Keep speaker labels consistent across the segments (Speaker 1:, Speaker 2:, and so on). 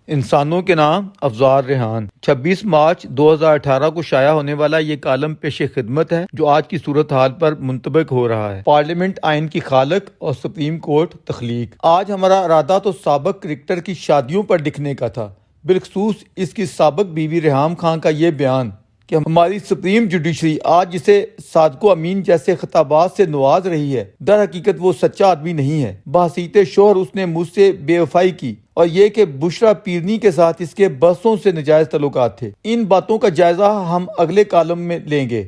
Speaker 1: انسانوں کے نام افزار ریحان 26 مارچ 2018 کو شائع ہونے والا یہ کالم پیش خدمت ہے جو آج کی صورتحال پر منطبق ہو رہا ہے۔ پارلیمنٹ آئین کی خالق اور سپریم کورٹ تخلیق۔ آج ہمارا ارادہ تو سابق کرکٹر کی شادیوں پر لکھنے کا تھا، بالخصوص اس کی سابق بیوی ریحام خان کا یہ بیان کہ ہماری سپریم جوڈیشری آج جسے صادق و امین جیسے خطابات سے نواز رہی ہے، در حقیقت وہ سچا آدمی نہیں ہے۔ بحیثیت شوہر اس نے مجھ سے بے وفائی کی، اور یہ کہ بشرا پیرنی کے ساتھ اس کے برسوں سے ناجائز تعلقات تھے۔ ان باتوں کا جائزہ ہم اگلے کالم میں لیں گے۔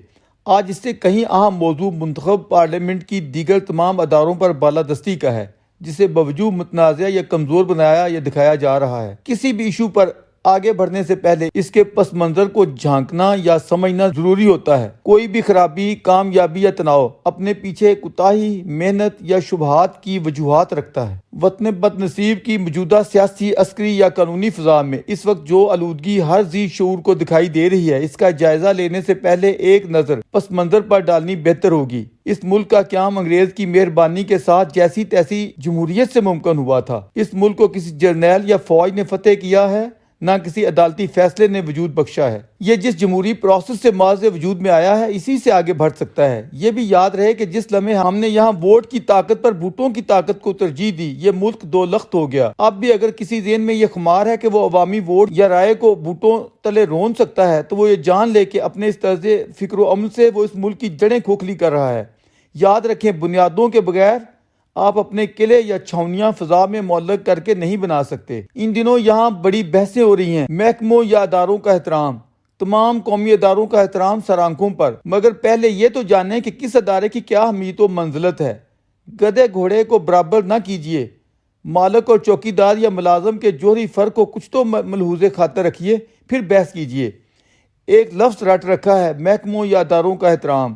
Speaker 1: آج اس سے کہیں اہم موضوع منتخب پارلیمنٹ کی دیگر تمام اداروں پر بالادستی کا ہے، جسے باوجود متنازع یا کمزور بنایا یا دکھایا جا رہا ہے۔ کسی بھی ایشو پر آگے بڑھنے سے پہلے اس کے پس منظر کو جھانکنا یا سمجھنا ضروری ہوتا ہے۔ کوئی بھی خرابی، کامیابی یا تناؤ اپنے پیچھے کوتاہی، محنت یا شبہات کی وجوہات رکھتا ہے۔ وطن بد نصیب کی موجودہ سیاسی، عسکری یا قانونی فضا میں اس وقت جو آلودگی ہر ذی شعور کو دکھائی دے رہی ہے، اس کا جائزہ لینے سے پہلے ایک نظر پس منظر پر ڈالنی بہتر ہوگی۔ اس ملک کا قیام انگریز کی مہربانی کے ساتھ جیسی تیسی جمہوریت سے ممکن ہوا تھا۔ اس ملک کو کسی جرنیل یا فوج نے فتح کیا ہے، نہ کسی عدالتی فیصلے نے وجود بخشا ہے۔ یہ جس جمہوری پروسیس سے معاذ وجود میں آیا ہے، اسی سے آگے بڑھ سکتا ہے۔ یہ بھی یاد رہے کہ جس لمحے ہم نے یہاں ووٹ کی طاقت پر بھوٹوں کی طاقت کو ترجیح دی، یہ ملک دو لخت ہو گیا۔ اب بھی اگر کسی ذہن میں یہ خمار ہے کہ وہ عوامی ووٹ یا رائے کو بھوٹوں تلے رون سکتا ہے، تو وہ یہ جان لے کہ اپنے اس طرز فکر و عمل سے وہ اس ملک کی جڑیں کھوکھلی کر رہا ہے۔ یاد رکھیں، بنیادوں کے بغیر آپ اپنے قلعے یا چھاؤنیاں فضا میں معلق کر کے نہیں بنا سکتے۔ ان دنوں یہاں بڑی بحثیں ہو رہی ہیں، محکموں یا اداروں کا احترام، تمام قومی اداروں کا احترام سر آنکھوں پر، مگر پہلے یہ تو جانیں کہ کس ادارے کی کیا اہمیت و منزلت ہے۔ گدھے گھوڑے کو برابر نہ کیجیے۔ مالک اور چوکیدار یا ملازم کے جوہری فرق کو کچھ تو ملحوظ خاطر رکھیے، پھر بحث کیجیے۔ ایک لفظ رٹ رکھا ہے، محکموں یا اداروں کا احترام۔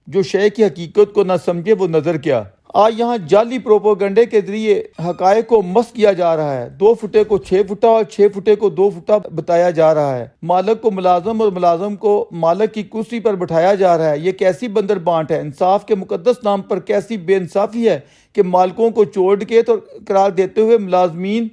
Speaker 1: جو شے کی حقیقت کو نہ سمجھے وہ نظر کیا۔ آج یہاں جعلی پروپیگنڈے کے ذریعے حقائق کو مسخ کیا جا رہا ہے۔ 2 فٹے کو 6 فٹا اور 6 فٹے کو 2 فٹا بتایا جا رہا ہے۔ مالک کو ملازم اور ملازم کو مالک کی کرسی پر بٹھایا جا رہا ہے۔ یہ کیسی بندر بانٹ ہے؟ انصاف کے مقدس نام پر کیسی بے انصافی ہے کہ مالکوں کو چوڑ کے تو قرار دیتے ہوئے ملازمین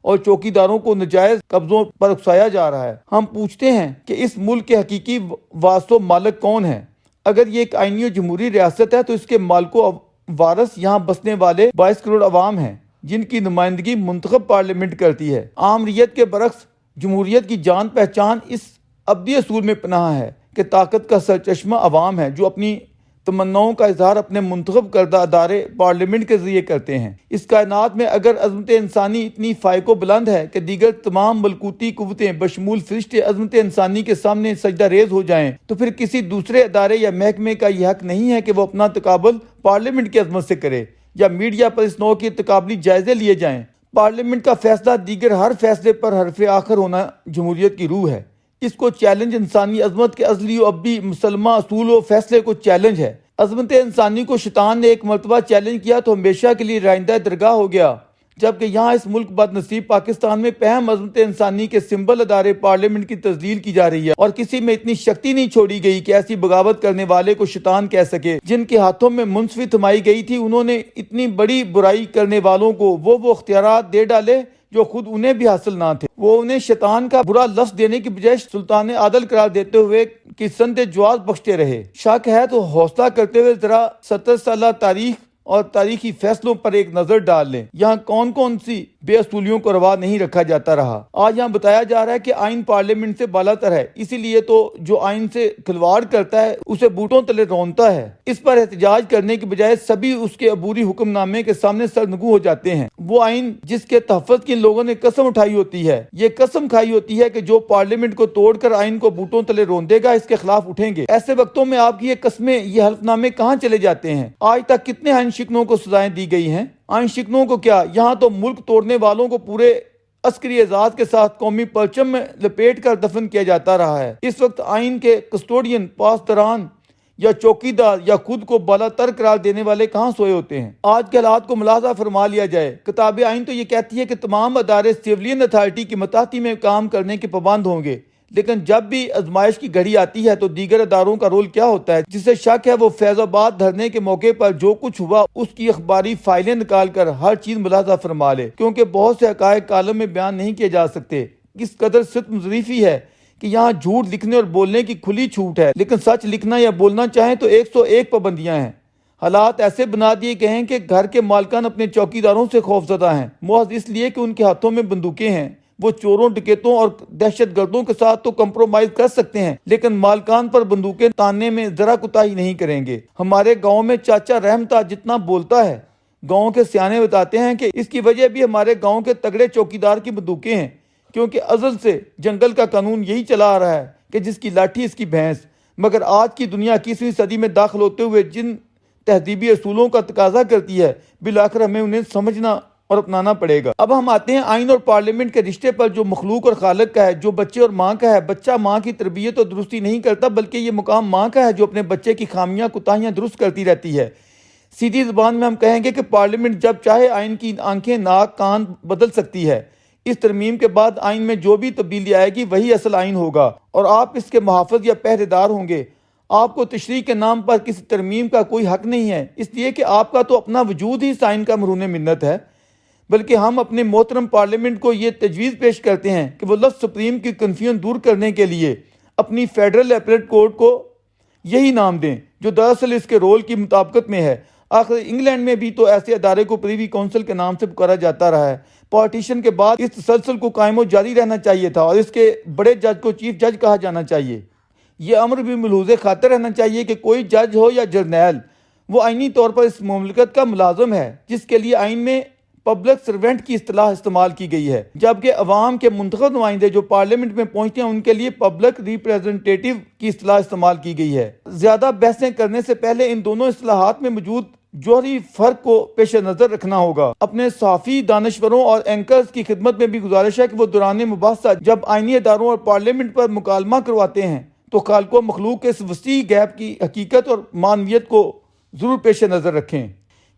Speaker 1: اور چوکیداروں کو ناجائز قبضوں پر اکسایا جا رہا ہے۔ ہم پوچھتے ہیں کہ اس ملک کے حقیقی وارث و مالک کون ہیں؟ اگر یہ ایک آئینی و جمہوری ریاست ہے تو اس کے مالک و وارث یہاں بسنے والے 22 کروڑ عوام ہیں، جن کی نمائندگی منتخب پارلیمنٹ کرتی ہے۔ عام ریت کے برعکس جمہوریت کی جان پہچان اس ابدی اصول میں پناہ ہے کہ طاقت کا سرچشمہ عوام ہے، جو اپنی تمناؤں کا اظہار اپنے منتخب کردہ ادارے پارلیمنٹ کے ذریعے کرتے ہیں۔ اس کائنات میں اگر عظمت انسانی اتنی فائق و بلند ہے کہ دیگر تمام ملکوتی قوتیں بشمول فرشتے عظمت انسانی کے سامنے سجدہ ریز ہو جائیں، تو پھر کسی دوسرے ادارے یا محکمے کا یہ حق نہیں ہے کہ وہ اپنا تقابل پارلیمنٹ کی عظمت سے کرے، یا میڈیا پر اس نوع کے تقابلی جائزے لیے جائیں۔ پارلیمنٹ کا فیصلہ دیگر ہر فیصلے پر حرف آخر ہونا جمہوریت کی روح ہے۔ اس کو چیلنج انسانی عظمت کے ازلی و ابدی مسلمہ اصول و فیصلے کو چیلنج ہے۔ عظمت انسانی کو شیطان نے ایک مرتبہ چیلنج کیا تو ہمیشہ کے لیے رائندہ درگاہ ہو گیا، جبکہ یہاں اس ملک بد نصیب پاکستان میں پہم عظمت انسانی کے سمبل ادارے پارلیمنٹ کی تذلیل کی جا رہی ہے، اور کسی میں اتنی شکتی نہیں چھوڑی گئی کہ ایسی بغاوت کرنے والے کو شیطان کہہ سکے۔ جن کے ہاتھوں میں منصفی تھمائی گئی تھی، انہوں نے اتنی بڑی برائی کرنے والوں کو وہ اختیارات دے ڈالے جو خود انہیں بھی حاصل نہ تھے۔ وہ انہیں شیطان کا برا لفظ دینے کی بجائے سلطان عادل قرار دیتے ہوئے کسند جواز بخشتے رہے۔ شک ہے تو حوصلہ کرتے ہوئے ذرا 70 سالہ تاریخ اور تاریخی فیصلوں پر ایک نظر ڈال لیں۔ یہاں کون کون سی بے اصولیوں کو روا نہیں رکھا جاتا رہا۔ آج یہاں بتایا جا رہا ہے کہ آئین پارلیمنٹ سے بالا تر ہے، اسی لیے تو جو آئین سے کھلواڑ کرتا ہے اسے بوٹوں تلے رونتا ہے۔ اس پر احتجاج کرنے کے بجائے سبھی اس کے عبوری حکم نامے کے سامنے سرنگو ہو جاتے ہیں۔ وہ آئین جس کے تحفظ کی ان لوگوں نے قسم اٹھائی ہوتی ہے، یہ قسم کھائی ہوتی ہے کہ جو پارلیمنٹ کو توڑ کر آئین کو بوٹوں تلے رون دے گا، اس کے خلاف اٹھیں گے۔ ایسے وقتوں میں آپ کی یہ قسمیں، یہ حلف نامے کہاں چلے جاتے ہیں؟ آج تک کتنے آئین شکنوں کو سزائیں دی گئی ہیں؟ آئین شکنوں کو کیا، یہاں تو ملک توڑنے والوں کو پورے عسکری اعزاز کے ساتھ قومی پرچم میں لپیٹ کر دفن کیا جاتا رہا ہے۔ اس وقت آئین کے کسٹوڈین، پاسداران یا چوکیدار یا خود کو بالا تر قرار دینے والے کہاں سوئے ہوتے ہیں؟ آج کے حالات کو ملاحظہ فرما لیا جائے۔ کتاب آئین تو یہ کہتی ہے کہ تمام ادارے سیولین اتھارٹی کی متحدی میں کام کرنے کے پابند ہوں گے، لیکن جب بھی آزمائش کی گھڑی آتی ہے تو دیگر اداروں کا رول کیا ہوتا ہے؟ جسے شک ہے وہ فیض آباد دھرنے کے موقع پر جو کچھ ہوا اس کی اخباری فائلیں نکال کر ہر چیز ملاحظہ فرما لے، کیونکہ بہت سے حقائق کالم میں بیان نہیں کیے جا سکتے۔ کس قدر ستم ظریفی ہے کہ یہاں جھوٹ لکھنے اور بولنے کی کھلی چھوٹ ہے، لیکن سچ لکھنا یا بولنا چاہیں تو 101 پابندیاں ہیں۔ حالات ایسے بنا دیے گئے ہیں کہ گھر کے مالکان اپنے چوکیداروں سے خوفزدہ ہیں، محض اس لیے کہ ان کے ہاتھوں میں بندوقیں ہیں۔ وہ چوروں، ڈکیتوں اور دہشت گردوں کے ساتھ تو کمپرومائز کر سکتے ہیں، لیکن مالکان پر بندوقیں تاننے میں ذرا کوتاہی نہیں کریں گے۔ ہمارے گاؤں میں چاچا رحمتا جتنا بولتا ہے، گاؤں کے سیانے بتاتے ہیں کہ اس کی وجہ بھی ہمارے گاؤں کے تگڑے چوکیدار کی بندوقیں ہیں، کیونکہ ازل سے جنگل کا قانون یہی چلا آ رہا ہے کہ جس کی لاٹھی اس کی بھینس۔ مگر آج کی دنیا 21ویں صدی میں داخل ہوتے ہوئے جن تہذیبی اصولوں کا تقاضا کرتی ہے، بالآخر ہمیں انہیں سمجھنا اور اپنانا پڑے گا۔ اب ہم آتے ہیں آئین اور پارلیمنٹ کے رشتے پر، جو مخلوق اور خالق کا ہے، جو بچے اور ماں کا ہے۔ بچہ ماں کی تربیت اور درستی نہیں کرتا، بلکہ یہ مقام ماں کا ہے جو اپنے بچے کی خامیاں کوتاہیاں درست کرتی رہتی ہے۔ سیدھی زبان میں ہم کہیں گے کہ پارلیمنٹ جب چاہے آئین کی آنکھیں، ناک، کان بدل سکتی ہے۔ اس ترمیم کے بعد آئین میں جو بھی تبدیلی آئے گی وہی اصل آئین ہوگا اور آپ اس کے محافظ یا پہرے دار ہوں گے۔ آپ کو تشریح کے نام پر کسی ترمیم کا کوئی حق نہیں ہے، اس لیے کہ آپ کا تو اپنا وجود ہی اس آئین کا مرہون منت ہے۔ بلکہ ہم اپنے محترم پارلیمنٹ کو یہ تجویز پیش کرتے ہیں کہ وہ لفظ سپریم کی کنفیوژن دور کرنے کے لیے اپنی فیڈرل اپیلیٹ کورٹ کو یہی نام دیں جو دراصل اس کے رول کی مطابقت میں ہے۔ آخر انگلینڈ میں بھی تو ایسے ادارے کو پریوی کونسل کے نام سے پکارا جاتا رہا ہے۔ پارٹیشن کے بعد اس تسلسل کو قائم و جاری رہنا چاہیے تھا اور اس کے بڑے جج کو چیف جج کہا جانا چاہیے۔ یہ امر بھی ملحوظ خاطر رہنا چاہیے کہ کوئی جج ہو یا جرنیل، وہ آئینی طور پر اس مملکت کا ملازم ہے، جس کے لیے آئین میں پبلک سرونٹ کی اصطلاح استعمال کی گئی ہے، جبکہ عوام کے منتخب نمائندے جو پارلیمنٹ میں پہنچتے ہیں ان کے لیے پبلک ریپریزنٹیٹیو کی اصطلاح استعمال کی گئی ہے۔ زیادہ بحثیں کرنے سے پہلے ان دونوں اصطلاحات میں موجود جوہری فرق کو پیش نظر رکھنا ہوگا۔ اپنے صحافی دانشوروں اور اینکرز کی خدمت میں بھی گزارش ہے کہ وہ دوران مباحثہ جب آئینی اداروں اور پارلیمنٹ پر مکالمہ کرواتے ہیں تو خالق و مخلوق کے اس وسیع گیپ کی حقیقت اور معنویت کو ضرور پیش نظر رکھیں۔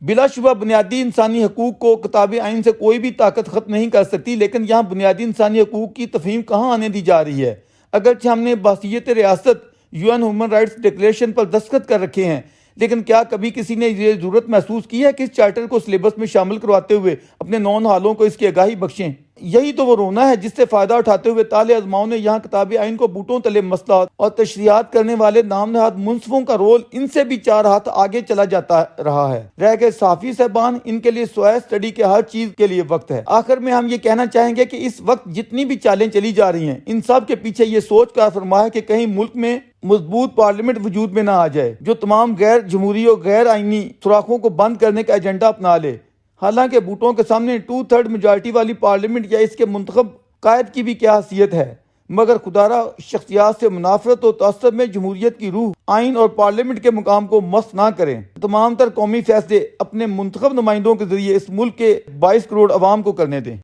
Speaker 1: بلا شبہ بنیادی انسانی حقوق کو کتاب آئین سے کوئی بھی طاقت ختم نہیں کر سکتی، لیکن یہاں بنیادی انسانی حقوق کی تفہیم کہاں آنے دی جا رہی ہے؟ اگرچہ ہم نے بحیثیت ریاست UN ہیومن رائٹس ڈکلیریشن پر دستخط کر رکھے ہیں، لیکن کیا کبھی کسی نے یہ ضرورت محسوس کی ہے کہ اس چارٹر کو سلیبس میں شامل کرواتے ہوئے اپنے نون حالوں کو اس کی آگاہی بخشیں؟ یہی تو وہ رونا ہے جس سے فائدہ اٹھاتے ہوئے طالع ازماؤں نے یہاں کتاب آئین کو بوٹوں تلے مصلحت اور تشریحات کرنے والے نام نہاد منصفوں کا رول ان سے بھی 4 ہاتھ آگے چلا جاتا رہا ہے۔ رہ گئے صحافی صاحبان، ان کے لیے سوائے اسٹڈی کے ہر چیز کے لیے وقت ہے۔ آخر میں ہم یہ کہنا چاہیں گے کہ اس وقت جتنی بھی چالیں چلی جا رہی ہیں، ان سب کے پیچھے یہ سوچ کار فرما ہے کہ کہیں ملک میں مضبوط پارلیمنٹ وجود میں نہ آ جائے جو تمام غیر جمہوری اور غیر آئینی سوراخوں کو بند کرنے کا ایجنڈا اپنا لے۔ حالانکہ بوٹوں کے سامنے 2/3 میجارٹی والی پارلیمنٹ یا اس کے منتخب قائد کی بھی کیا حیثیت ہے، مگر خدارہ شخصیات سے منافرت اور تعصب میں جمہوریت کی روح آئین اور پارلیمنٹ کے مقام کو مس نہ کریں۔ تمام تر قومی فیصلے اپنے منتخب نمائندوں کے ذریعے اس ملک کے 22 کروڑ عوام کو کرنے دیں۔